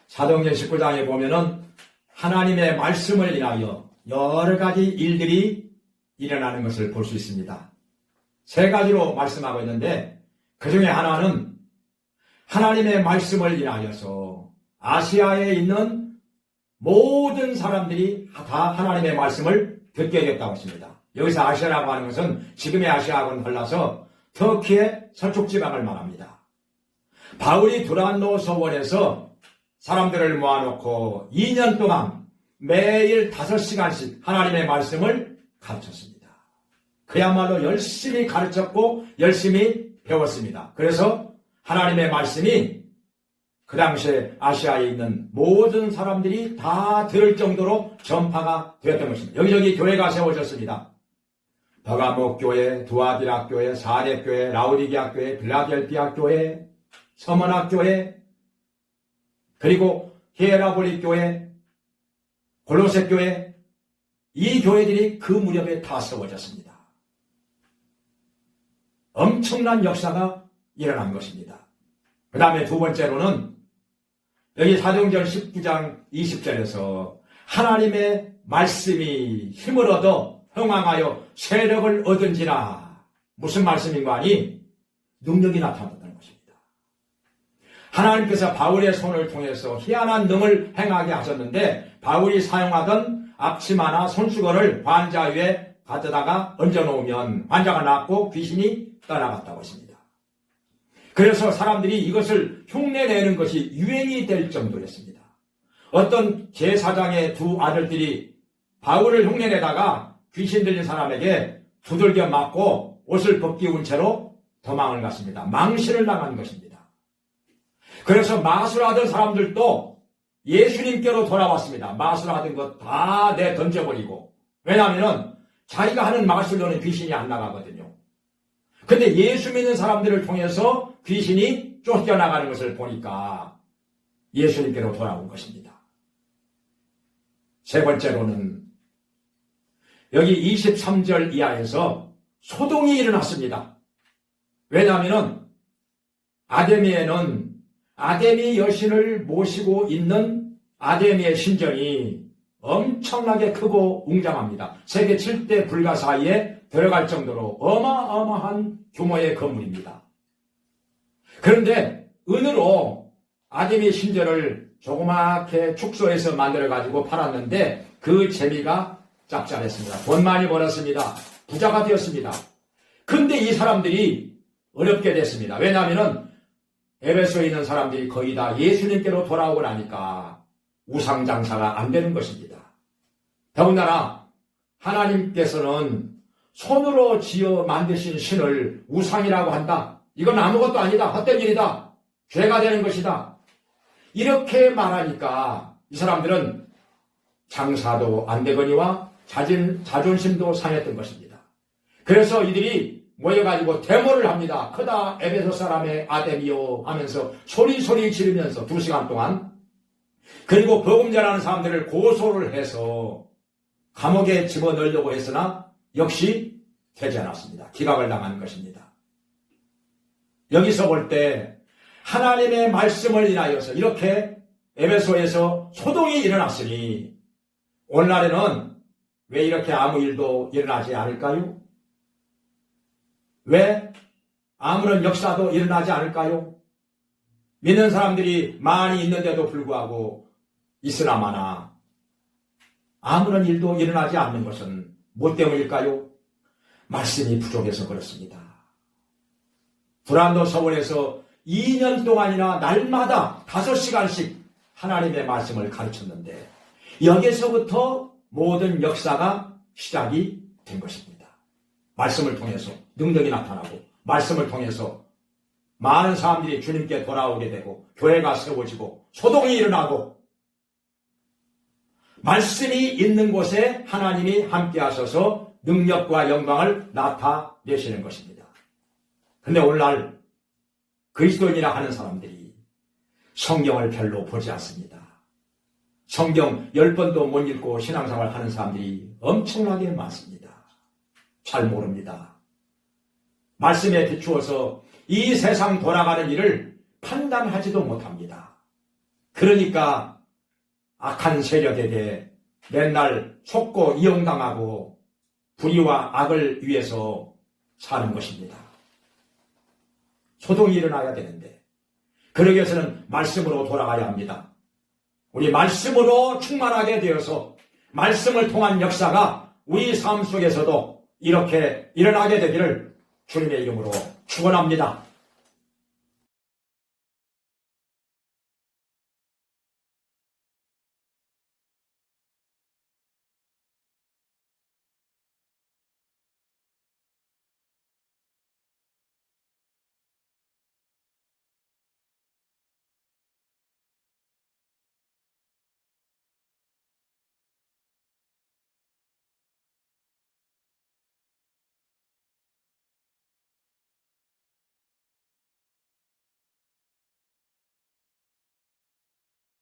사도행전 19장에 보면은 하나님의 말씀을 인하여 여러 가지 일들이 일어나는 것을 볼 수 있습니다. 세 가지로 말씀하고 있는데 그 중에 하나는 하나님의 말씀을 인하여서 아시아에 있는 모든 사람들이 다 하나님의 말씀을 듣게 됐다고 했습니다. 여기서 아시아라고 하는 것은 지금의 아시아하고는 달라서 터키의 서쪽 지방을 말합니다. 바울이 두란노 서원에서 사람들을 모아놓고 2년 동안 매일 5시간씩 하나님의 말씀을 가르쳤습니다. 그야말로 열심히 가르쳤고 열심히 배웠습니다. 그래서 하나님의 말씀이 그 당시에 아시아에 있는 모든 사람들이 다 들을 정도로 전파가 되었던 것입니다. 여기저기 교회가 세워졌습니다. 버가목 교회, 두아디라 교회, 사렙 교회, 라우디게아 교회, 빌라델피아 교회, 서머나 교회, 그리고 히에라볼리 교회, 골로새 교회, 이 교회들이 그 무렵에 다 세워졌습니다. 엄청난 역사가 일어난 것입니다. 그 다음에 두 번째로는 여기 사도행전 19장 20절에서 하나님의 말씀이 힘을 얻어 흥황하여 세력을 얻은지라. 무슨 말씀인가 하니 능력이 나타났다는 것입니다. 하나님께서 바울의 손을 통해서 희한한 능을 행하게 하셨는데 바울이 사용하던 앞치마나 손수건을 환자 위에 가져다가 얹어놓으면 환자가 낫고 귀신이 떠나갔다고 했습니다. 그래서 사람들이 이것을 흉내내는 것이 유행이 될 정도였습니다. 어떤 제사장의 두 아들들이 바울을 흉내내다가 귀신 들린 사람에게 두들겨 맞고 옷을 벗기운 채로 도망을 갔습니다. 망신을 당한 것입니다. 그래서 마술하던 사람들도 예수님께로 돌아왔습니다. 마술하던 것 다 내던져버리고. 왜냐하면 자기가 하는 마술로는 귀신이 안 나가거든요. 근데 예수 믿는 사람들을 통해서 귀신이 쫓겨나가는 것을 보니까 예수님께로 돌아온 것입니다. 세 번째로는 여기 23절 이하에서 소동이 일어났습니다. 왜냐하면 아데미에는 아데미 여신을 모시고 있는 아데미의 신전이 엄청나게 크고 웅장합니다. 세계 7대 불가 사이에 들어갈 정도로 어마어마한 규모의 건물입니다. 그런데 은으로 아데미 신전을 조그맣게 축소해서 만들어가지고 팔았는데 그 재미가 짭짤했습니다. 돈 많이 벌었습니다. 부자가 되었습니다. 근데 이 사람들이 어렵게 됐습니다. 왜냐하면 에베소에 있는 사람들이 거의 다 예수님께로 돌아오고 나니까 우상 장사가 안 되는 것입니다. 더군다나 하나님께서는 손으로 지어 만드신 신을 우상이라고 한다. 이건 아무것도 아니다. 헛된 일이다. 죄가 되는 것이다. 이렇게 말하니까 이 사람들은 장사도 안 되거니와 자존심도 상했던 것입니다. 그래서 이들이 모여가지고 데모를 합니다. 크다 에베소 사람의 아데미요 하면서 소리 지르면서 2시간 동안. 그리고 복음 전하는 사람들을 고소를 해서 감옥에 집어넣으려고 했으나 역시 되지 않았습니다. 기각을 당한 것입니다. 여기서 볼 때 하나님의 말씀을 인하여서 이렇게 에베소에서 소동이 일어났으니 오늘날에는 왜 이렇게 아무 일도 일어나지 않을까요? 왜 아무런 역사도 일어나지 않을까요? 믿는 사람들이 많이 있는데도 불구하고 있으나 마나 아무런 일도 일어나지 않는 것은 뭐 때문일까요? 말씀이 부족해서 그렇습니다. 두란노 서원에서 2년 동안이나 날마다 5시간씩 하나님의 말씀을 가르쳤는데 여기서부터 모든 역사가 시작이 된 것입니다. 말씀을 통해서 능력이 나타나고 말씀을 통해서 많은 사람들이 주님께 돌아오게 되고 교회가 세워지고 소동이 일어나고 말씀이 있는 곳에 하나님이 함께 하셔서 능력과 영광을 나타내시는 것입니다. 그런데 오늘날 그리스도인이라 하는 사람들이 성경을 별로 보지 않습니다. 성경 10번도 못 읽고 신앙생활 하는 사람들이 엄청나게 많습니다. 잘 모릅니다. 말씀에 비추어서 이 세상 돌아가는 일을 판단하지도 못합니다. 그러니까 악한 세력에게 맨날 속고 이용당하고 불의와 악을 위해서 사는 것입니다. 소동이 일어나야 되는데 그러기 위해서는 말씀으로 돌아가야 합니다. 우리 말씀으로 충만하게 되어서 말씀을 통한 역사가 우리 삶 속에서도 이렇게 일어나게 되기를 주님의 이름으로 축원합니다.